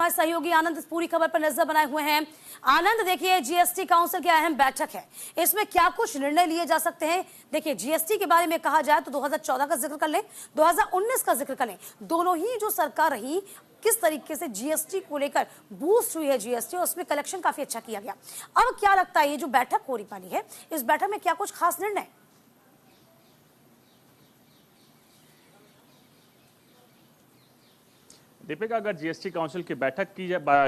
हमारे सहयोगी आनंद इस पूरी खबर पर नजर बनाए हुए हैं। आनंद, देखिए जीएसटी काउंसिल की अहम बैठक है, इसमें क्या कुछ निर्णय लिए जा सकते हैं? देखिए जीएसटी के बारे में कहा जाए तो 2014 का जिक्र कर लें, 2019 का जिक्र कर लें, दोनों ही जो सरकार रही किस तरीके से जीएसटी को लेकर बूस्ट हुई है जीएसटी, और उसमें कलेक्शन काफी अच्छा किया गया। अब क्या लगता है ये जो बैठक हो रही वाली है, इस बैठक में क्या कुछ खास निर्णय? दीपिका, अगर जीएसटी काउंसिल की बैठक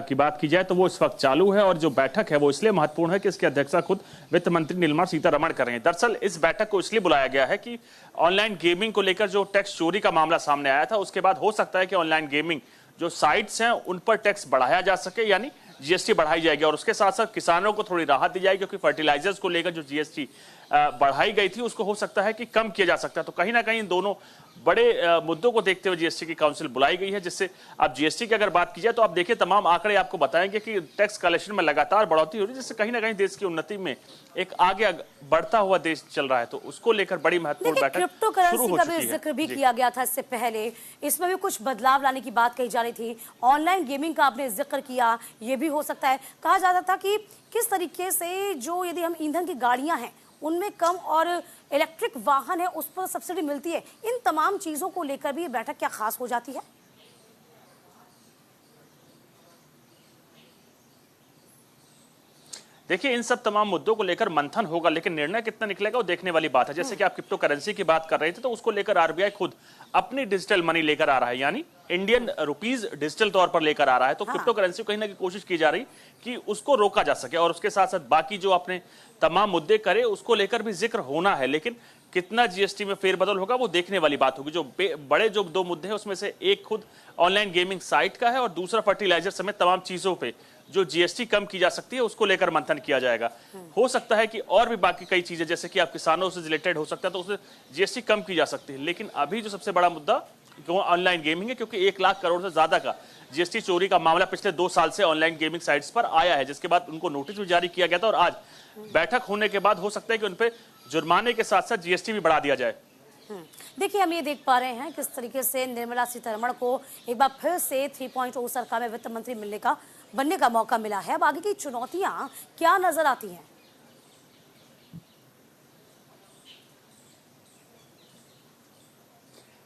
की बात की जाए तो वो इस वक्त चालू है, और जो बैठक है वो इसलिए महत्वपूर्ण है कि इसकी अध्यक्षता खुद वित्त मंत्री निर्मला सीतारमण कर रहे हैं। दरअसल इस बैठक को इसलिए बुलाया गया है कि ऑनलाइन गेमिंग को लेकर जो टैक्स चोरी का मामला सामने आया था, उसके बाद हो सकता है कि ऑनलाइन गेमिंग जो साइट्स हैं उन पर टैक्स बढ़ाया जा सके, यानी जीएसटी बढ़ाई जाएगी, और उसके साथ साथ किसानों को थोड़ी राहत दी जाएगी, क्योंकि फर्टिलाइजर्स को लेकर जो जीएसटी बढ़ाई गई थी उसको हो सकता है कि कम किया जा सकता है। तो कहीं ना कहीं इन दोनों बड़े मुद्दों को देखते हुए जीएसटी की काउंसिल बुलाई गई है, जिससे अब जीएसटी की अगर बात की जाए तो आप देखिए तमाम आंकड़े आपको बताएंगे कि टैक्स कलेक्शन में लगातार बढ़ोतरी हो रही है, जिससे कहीं ना कहीं देश की उन्नति में एक आगे बढ़ता हुआ देश चल रहा है। तो उसको लेकर बड़ी महत्वपूर्ण बैठक क्रिप्टो करेंसी का भी जिक्र भी किया गया था इससे पहले, इसमें भी कुछ बदलाव लाने की बात कही जा रही थी। ऑनलाइन गेमिंग का आपने जिक्र किया, ये भी हो सकता है। कहा जाता था कि किस तरीके से जो यदि हम ईंधन की गाड़ियां हैं उनमें कम और इलेक्ट्रिक वाहन है उस पर सब्सिडी मिलती है। इन तमाम चीजों को लेकर भी ये बैठक क्या खास हो जाती है? देखिए, इन सब तमाम मुद्दों को लेकर मंथन होगा, लेकिन निर्णय कितना निकलेगा वो देखने वाली बात है। जैसे कि आप क्रिप्टो करेंसी की बात कर रहे थे, तो उसको लेकर आरबीआई खुद अपनी डिजिटल मनी लेकर आ रहा है, यानी इंडियन रुपीज डिजिटल तौर पर लेकर आ रहा है। तो क्रिप्टो करेंसी को कहीं ना कहीं कोशिश की जा रही कि उसको रोका जा सके, और उसके साथ साथ बाकी जो आपने तमाम मुद्दे करे उसको लेकर भी जिक्र होना है। लेकिन कितना जीएसटी में फेरबदल होगा वो देखने वाली बात होगी। जो बड़े जो दो मुद्दे हैं उसमें से एक खुद ऑनलाइन गेमिंग साइट का है, और दूसरा फर्टिलाइजर समेत तमाम चीजों पे जो जीएसटी कम की जा सकती है उसको लेकर मंथन किया जाएगा। हो सकता है कि और भी बाकी कई चीजें, जैसे कि आप किसानों से रिलेटेड हो सकता है तो उसमें जीएसटी कम की जा सकती है। लेकिन अभी जो सबसे बड़ा मुद्दा वो ऑनलाइन गेमिंग है, क्योंकि 1 लाख करोड़ से ज्यादा का जीएसटी चोरी का मामला पिछले 2 साल से ऑनलाइन गेमिंग साइट्स पर आया है, जिसके बाद उनको नोटिस भी जारी किया गया था, और आज बैठक होने के बाद हो सकता है कि उन पे जुर्माने के साथ साथ जीएसटी भी बढ़ा दिया जाए। देखिए, हम ये देख पा रहे हैं किस तरीके से निर्मला सीतारमण को एक बार फिर से 3.0 सरकार में वित्त मंत्री बनने का मौका मिला है। अब आगे की चुनौतियां क्या नजर आती हैं?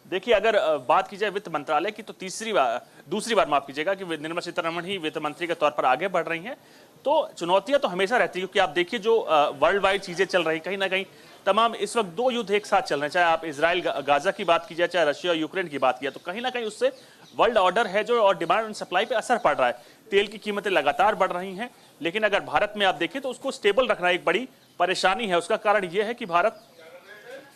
देखिए, अगर बात की जाए वित्त मंत्रालय की तो दूसरी बार माफ कीजिएगा कि निर्मला सीतारमण ही वित्त मंत्री के तौर पर आगे बढ़ रही हैं। तो चुनौतियां तो हमेशा रहती है, क्योंकि आप देखिए जो वर्ल्ड वाइड चीजें चल रही, कहीं ना कहीं तमाम इस वक्त 2 युद्ध एक साथ चल रहे हैं, चाहे आप इजराइल गाजा की बात की जाए, चाहे रशिया यूक्रेन की बात की जाए, तो कहीं ना कहीं उससे वर्ल्ड ऑर्डर है जो, और डिमांड एंड सप्लाई पे असर पड़ रहा है। तेल की कीमतें लगातार बढ़ रही हैं, लेकिन अगर भारत में आप देखें तो उसको स्टेबल रखना एक बड़ी परेशानी है। उसका कारण यह है कि भारत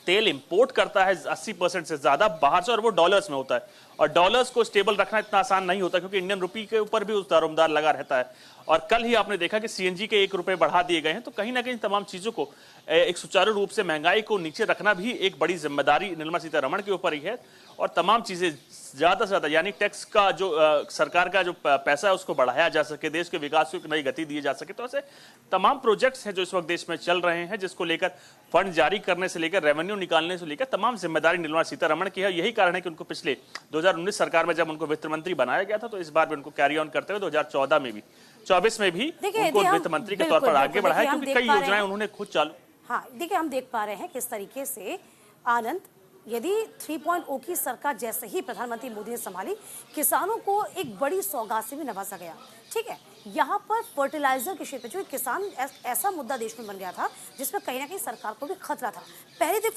तेल इंपोर्ट करता है 80% से ज्यादा बाहर से, और वो डॉलर्स में होता है, और डॉलर्स को स्टेबल रखना इतना आसान नहीं होता, क्योंकि इंडियन रुपी के ऊपर भी उस दारोमदार लगा रहता है। और कल ही आपने देखा कि सीएनजी के 1 रुपए बढ़ा दिए गए हैं। तो कहीं ना कहीं तमाम चीजों को एक सुचारू रूप से महंगाई को नीचे रखना भी एक बड़ी जिम्मेदारी निर्मला सीतारमण के ऊपर ही है, और तमाम चीजें ज्यादा से ज्यादा, यानी टैक्स का जो सरकार का जो पैसा है उसको बढ़ाया जा सके, देश के विकास को एक नई गति दी जा सके। तो ऐसे तमाम प्रोजेक्ट्स हैं जो इस वक्त देश में चल रहे हैं, जिसको लेकर फंड जारी करने से लेकर रेवेन्यू निकालने से लेकर तमाम जिम्मेदारी निर्मला सीतारमण की है। यही कारण है कि उनको पिछले 2019 सरकार में जब उनको वित्त मंत्री बनाया गया था, तो इस बार भी उनको कैरी ऑन करते हुए 2014 में भी 24 में भी उनको वित्त मंत्री के तौर पर आगे बढ़ाया, क्योंकि कई योजनाएं उन्होंने खुद चालू। हाँ, देखिए हम देख पा रहे हैं किस तरीके से आनंद, यदि 3.0 की सरकार जैसे ही प्रधानमंत्री मोदी ने संभाली, किसानों को एक बड़ी सौगात से भी नवाजा गया। ठीक है, यहाँ पर फर्टिलाइजर के क्षेत्र जो किसान ऐसा मुद्दा देश में बन गया था जिसमें कहीं ना कहीं सरकार को भी खतरा था। पहले दिन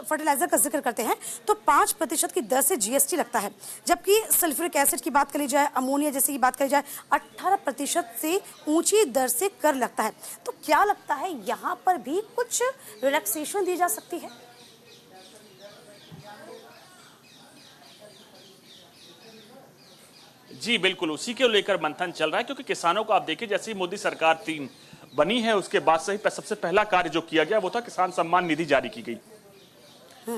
फर्टिलाइजर का जिक्र करते हैं तो 5% की दर से जीएसटी लगता है, जबकि सल्फ्यूरिक एसिड की बात करी जाए, अमोनिया जैसे की बात करी जाए, 18% से ऊंची दर से कर लगता है। तो क्या लगता है यहाँ पर भी कुछ रिलैक्सेशन दी जा सकती है? जी बिल्कुल, उसी के लेकर मंथन चल रहा है, क्योंकि किसानों को आप देखिए जैसे ही मोदी सरकार 3 बनी है उसके बाद से ही सबसे पहला कार्य जो किया गया वो था किसान सम्मान निधि जारी की गई,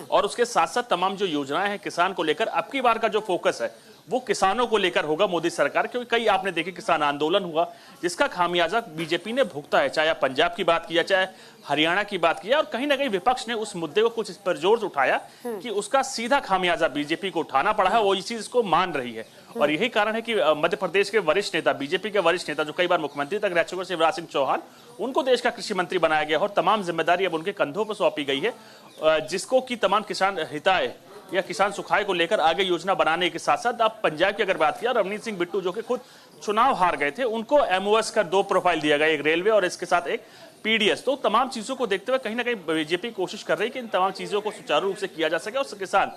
और उसके साथ साथ तमाम जो योजनाएं हैं किसान को लेकर अब की बार का जो फोकस है वो किसानों को लेकर होगा मोदी सरकार, क्योंकि कई आपने देखे किसान आंदोलन हुआ जिसका खामियाजा बीजेपी ने भुगता है, चाहे पंजाब की बात किया चाहे हरियाणा की बात किया, और कहीं ना कहीं विपक्ष ने उस मुद्दे को कुछ इस पर जोर उठाया कि उसका सीधा खामियाजा बीजेपी को उठाना पड़ा है, वो इस चीज को मान रही है। और यही कारण है कि मध्य प्रदेश के वरिष्ठ नेता, बीजेपी के वरिष्ठ नेता जो कई बार मुख्यमंत्री तक रह चुके शिवराज सिंह चौहान, उनको देश का कृषि मंत्री बनाया गया और तमाम जिम्मेदारी अब उनके कंधों पर सौंपी गई है, जिसको कि तमाम किसान हिताय या किसान सुखाय को लेकर आगे योजना बनाने के साथ साथ अब पंजाब की अगर बात किया, रवनीत सिंह बिट्टू जो कि खुद चुनाव हार गए थे, उनको एमओएस का 2 प्रोफाइल दिया गया, एक रेलवे और इसके साथ एक पीडीएस। तो तमाम चीजों को देखते हुए कहीं ना कहीं बीजेपी कोशिश कर रही है कि इन तमाम चीजों को सुचारू रूप से किया जा सके, और किसान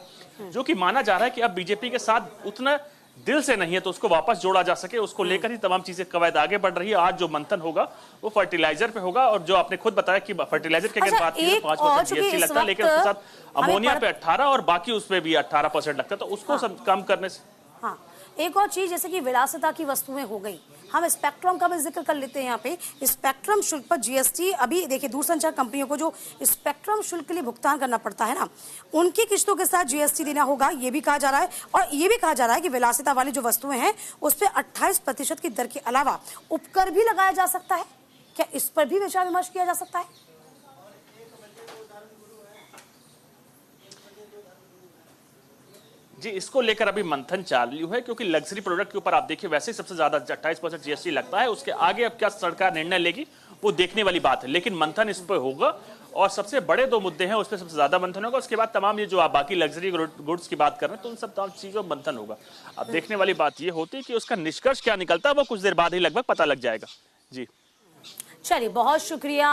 जो कि माना जा रहा है कि अब बीजेपी के साथ उतना दिल से नहीं है तो उसको वापस जोड़ा जा सके, उसको लेकर ही तमाम चीजें कवायद आगे बढ़ रही है। आज जो मंथन होगा वो फर्टिलाइजर पे होगा, और जो आपने खुद बताया कि फर्टिलाइजर की अगर बात की 5% जीएसटी लगता है, लेकिन उसके साथ अमोनिया पे 18 और बाकी उसपे भी 18% लगता है, तो उसको कम करने से। हाँ, एक और चीज जैसे कि विलासिता की वस्तुएं हो गई, हम स्पेक्ट्रम का भी जिक्र कर लेते हैं। यहाँ पे स्पेक्ट्रम शुल्क पर जीएसटी, अभी देखिए दूरसंचार कंपनियों को जो स्पेक्ट्रम शुल्क के लिए भुगतान करना पड़ता है ना, उनकी किस्तों के साथ जीएसटी देना होगा, ये भी कहा जा रहा है। और ये भी कहा जा रहा है कि विलासिता वाली जो वस्तुएं हैं उस पर 28% की दर के अलावा उपकर भी लगाया जा सकता है। क्या इस पर भी विचार विमर्श किया जा सकता है? जी, इसको लेकर अभी मंथन चालू है, क्योंकि लग्जरी प्रोडक्ट के ऊपर आप देखिए वैसे ही सबसे ज्यादा 28% जीएसटी लगता है। उसके आगे अब क्या सरकार निर्णय लेगी वो देखने वाली बात है, लेकिन मंथन इस पर होगा। और सबसे बड़े 2 मुद्दे हैं, उस पर सबसे ज्यादा मंथन होगा। उसके बाद तमाम ये जो आप बाकी लग्जरी गुड्स की बात कर रहे हैं, तो उन सब तमाम चीजों पर मंथन होगा। अब देखने वाली बात ये होती है कि उसका निष्कर्ष क्या निकलता है, वो कुछ देर बाद ही लगभग पता लग जाएगा। जी चलिए, बहुत शुक्रिया।